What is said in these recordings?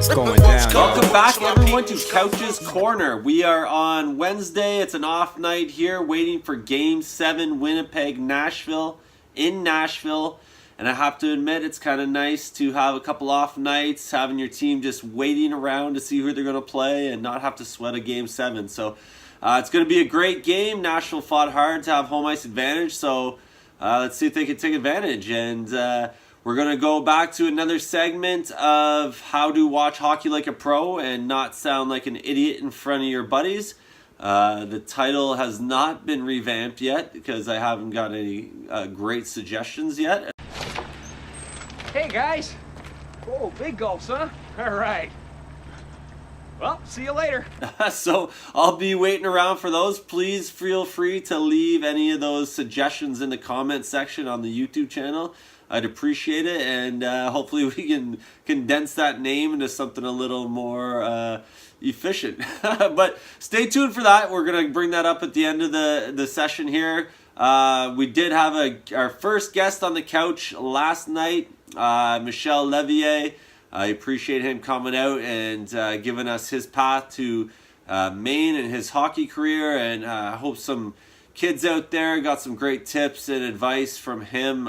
What's going down? Welcome back, everyone, to Couch's Corner. We are on Wednesday. It's an off night here, waiting for Game 7, Winnipeg, Nashville, in Nashville. And I have to admit, it's kind of nice to have a couple off nights, having your team just waiting around to see who they're going to play and not have to sweat a Game 7. So it's going to be a great game. Nashville fought hard to have home ice advantage, so let's see if they can take advantage. And we're going to go back to another segment of how to watch hockey like a pro and not sound like an idiot in front of your buddies. The title has not been revamped yet because I haven't got any great suggestions yet. Hey guys! Oh, big gulps, huh? All right. Well, see you later. So I'll be waiting around for those. Please feel free to leave any of those suggestions in the comment section on the YouTube channel. I'd appreciate it, and hopefully we can condense that name into something a little more efficient. But stay tuned for that. We're going to bring that up at the end of the session here. We did have our first guest on the couch last night, Michel Levier. I appreciate him coming out and giving us his path to Maine and his hockey career, and I hope some kids out there got some great tips and advice from him.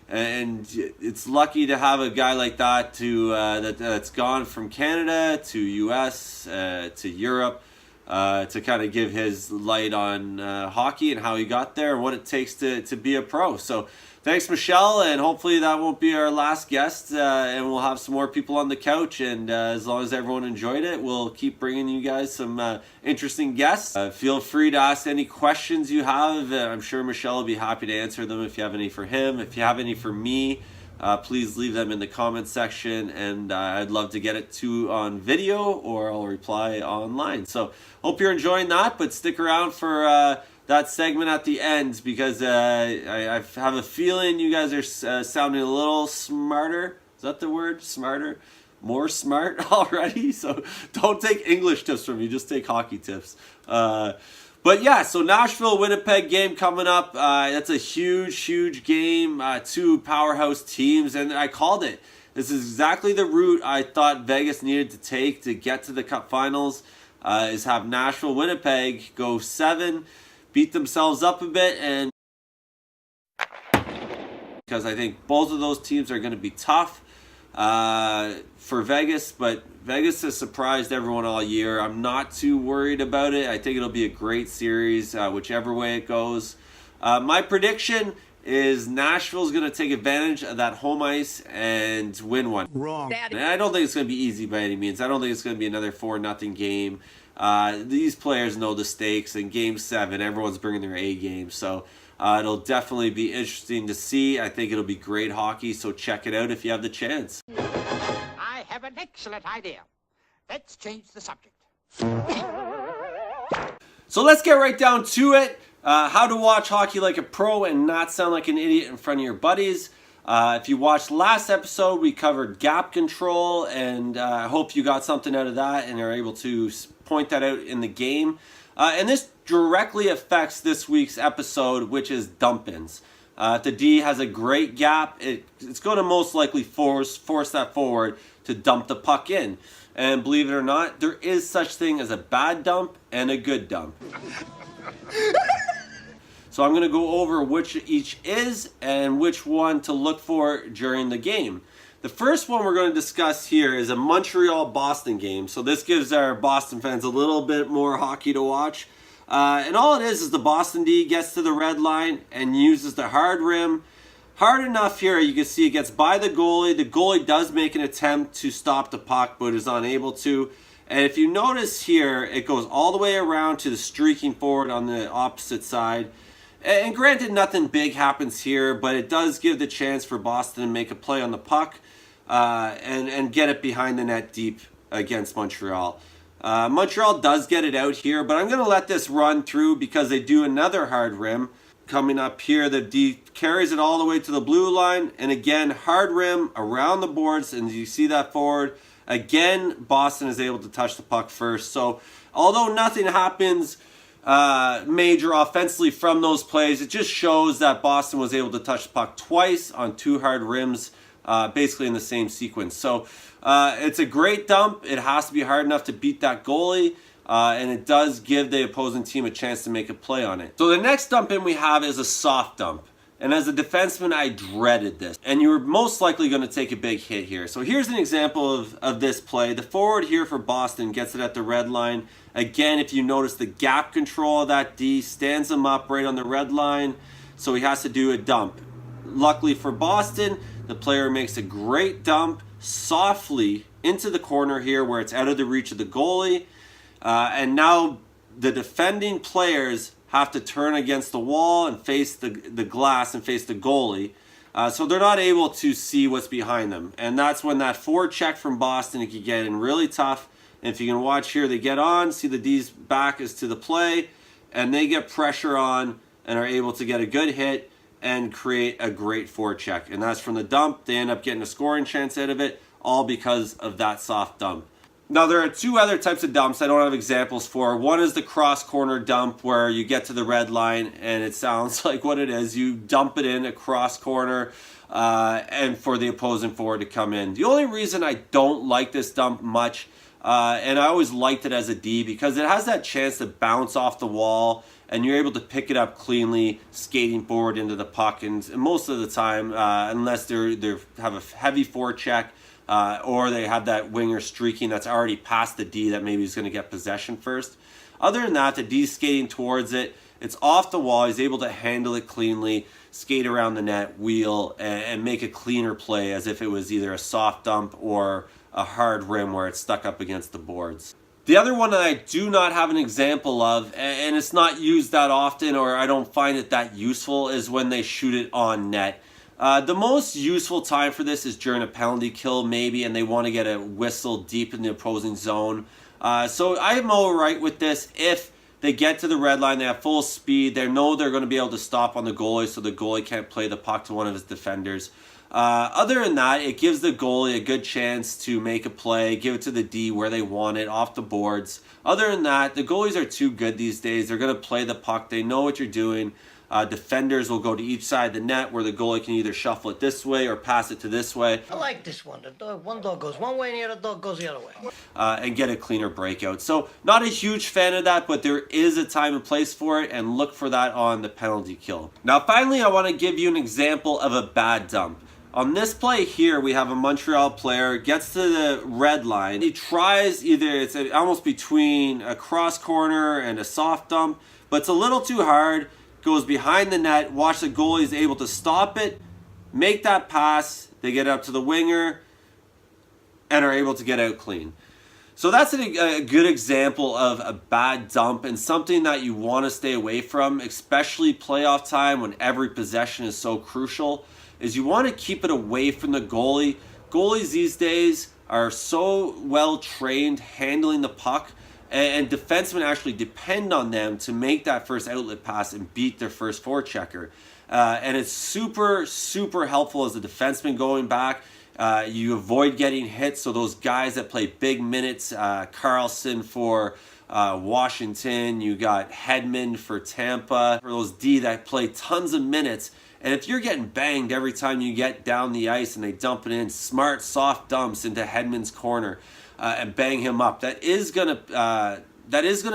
And it's lucky to have a guy like that that's gone from Canada to US to Europe to kind of give his light on hockey and how he got there and what it takes to be a pro. So thanks, Michelle, and hopefully that won't be our last guest, and we'll have some more people on the couch, and as long as everyone enjoyed it, we'll keep bringing you guys some interesting guests. Feel free to ask any questions you have. I'm sure Michelle will be happy to answer them if you have any for him. If you have any for me, please leave them in the comment section, and I'd love to get it to on video, or I'll reply online. So hope you're enjoying that, but stick around for that segment at the end, because I have a feeling you guys are sounding a little smarter. Is that the word? Smarter? More smart already? So don't take English tips from me, just take hockey tips. But yeah, so Nashville-Winnipeg game coming up. That's a huge game. Two powerhouse teams, and I called it. This is exactly the route I thought Vegas needed to take to get to the Cup Finals, is have Nashville-Winnipeg go 7, beat themselves up a bit, and because I think both of those teams are going to be tough for Vegas, but Vegas has surprised everyone all year. I'm not too worried about it. I think it'll be a great series, whichever way it goes. My prediction is Nashville's going to take advantage of that home ice and win one. Wrong. And I don't think it's going to be easy by any means. I don't think it's going to be another 4-0 game. These players know the stakes. In Game 7, everyone's bringing their A game. So it'll definitely be interesting to see. I think it'll be great hockey, so check it out if you have the chance. I have an excellent idea. Let's change the subject. So let's get right down to it. How to watch hockey like a pro and not sound like an idiot in front of your buddies. If you watched last episode, we covered gap control, and I hope you got something out of that and are able to point that out in the game. And this directly affects this week's episode, which is dump-ins. If the D has a great gap, it's going to most likely force that forward to dump the puck in. And believe it or not, there is such thing as a bad dump and a good dump. So I'm going to go over which each is and which one to look for during the game. The first one we're going to discuss here is a Montreal-Boston game. So this gives our Boston fans a little bit more hockey to watch. And all it is the Boston D gets to the red line and uses the hard rim. Hard enough here, you can see it gets by the goalie. The goalie does make an attempt to stop the puck, but is unable to. And if you notice here, it goes all the way around to the streaking forward on the opposite side. And granted, nothing big happens here, but it does give the chance for Boston to make a play on the puck and get it behind the net deep against Montreal. Montreal does get it out here, but I'm going to let this run through because they do another hard rim. Coming up here, the D carries it all the way to the blue line, and again, hard rim around the boards, and you see that forward. Again, Boston is able to touch the puck first. So although nothing happens major offensively from those plays, it just shows that Boston was able to touch the puck twice on two hard rims basically in the same sequence. So it's a great dump. It has to be hard enough to beat that goalie. And it does give the opposing team a chance to make a play on it. So the next dump in we have is a soft dump. And as a defenseman, I dreaded this. And you were most likely going to take a big hit here. So here's an example of this play. The forward here for Boston gets it at the red line. Again, if you notice the gap control of that D, stands him up right on the red line. So he has to do a dump. Luckily for Boston, the player makes a great dump softly into the corner here where it's out of the reach of the goalie. And now the defending players have to turn against the wall and face the glass and face the goalie. So they're not able to see what's behind them. And that's when that forecheck from Boston, it can get in really tough. And if you can watch here, they get on, see the D's back is to the play, and they get pressure on and are able to get a good hit and create a great forecheck. And that's from the dump. They end up getting a scoring chance out of it, all because of that soft dump. Now, there are two other types of dumps I don't have examples for. One is the cross-corner dump where you get to the red line and it sounds like what it is. You dump it in a cross-corner and for the opposing forward to come in. The only reason I don't like this dump much, and I always liked it as a D, because it has that chance to bounce off the wall and you're able to pick it up cleanly, skating forward into the puck. And most of the time, unless they have a heavy forecheck, or they have that winger streaking that's already past the D that maybe he's going to get possession first. Other than that, the D's skating towards it. It's off the wall. He's able to handle it cleanly, skate around the net, wheel, and make a cleaner play as if it was either a soft dump or a hard rim where it's stuck up against the boards. The other one that I do not have an example of, and it's not used that often, or I don't find it that useful, is when they shoot it on net. The most useful time for this is during a penalty kill maybe, and they want to get a whistle deep in the opposing zone. So I'm all right with this if they get to the red line, they have full speed, they know they're going to be able to stop on the goalie so the goalie can't play the puck to one of his defenders. Other than that, it gives the goalie a good chance to make a play, give it to the D where they want it, off the boards. Other than that, the goalies are too good these days. They're going to play the puck. They know what you're doing. Defenders will go to each side of the net where the goalie can either shuffle it this way or pass it to this way. I like this one. One dog goes one way and the other dog goes the other way. And get a cleaner breakout. So not a huge fan of that, but there is a time and place for it, and look for that on the penalty kill. Now finally, I want to give you an example of a bad dump. On this play here, we have a Montreal player, gets to the red line. He tries it's almost between a cross corner and a soft dump, but it's a little too hard. Goes behind the net, watch the goalie is able to stop it, make that pass, they get up to the winger, and are able to get out clean. So that's a good example of a bad dump and something that you want to stay away from, especially playoff time when every possession is so crucial, is you want to keep it away from the goalie. Goalies these days are so well trained handling the puck, and defensemen actually depend on them to make that first outlet pass and beat their first forechecker. And it's super, super helpful as a defenseman going back. You avoid getting hit, so those guys that play big minutes, Carlson for Washington, you got Hedman for Tampa, for those D that play tons of minutes. And if you're getting banged every time you get down the ice and they dump it in, smart, soft dumps into Hedman's corner, and bang him up, that is gonna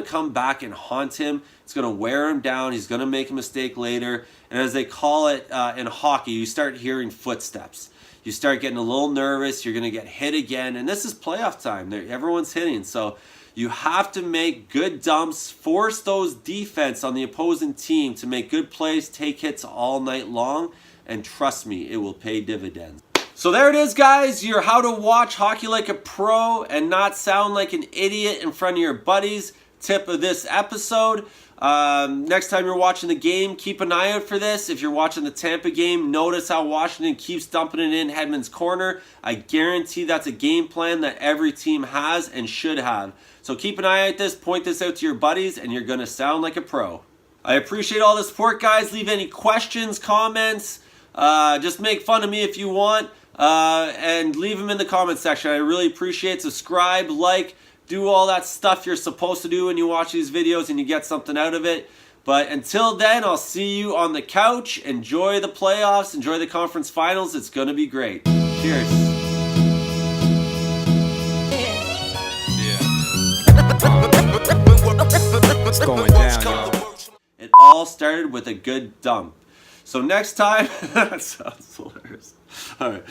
come back and haunt him. It's gonna wear him down. He's gonna make a mistake later. And as they call it in hockey, you start hearing footsteps. You start getting a little nervous. You're gonna get hit again, and this is playoff time. Everyone's hitting, so you have to make good dumps, force those defense on the opposing team to make good plays, take hits all night long, and trust me, it will pay dividends. So there it is, guys, your how to watch hockey like a pro and not sound like an idiot in front of your buddies tip of this episode. Next time you're watching the game, keep an eye out for this. If you're watching the Tampa game, notice how Washington keeps dumping it in Hedman's corner. I guarantee that's a game plan that every team has and should have. So keep an eye out this, point this out to your buddies, and you're going to sound like a pro. I appreciate all the support, guys. Leave any questions, comments. Just make fun of me if you want. And leave them in the comment section. I really appreciate it. Subscribe, like, do all that stuff you're supposed to do when you watch these videos and you get something out of it. But until then, I'll see you on the couch. Enjoy the playoffs. Enjoy the conference finals. It's going to be great. Cheers. It's going down, y'all. It all started with a good dump. So next time, that sounds hilarious. All right.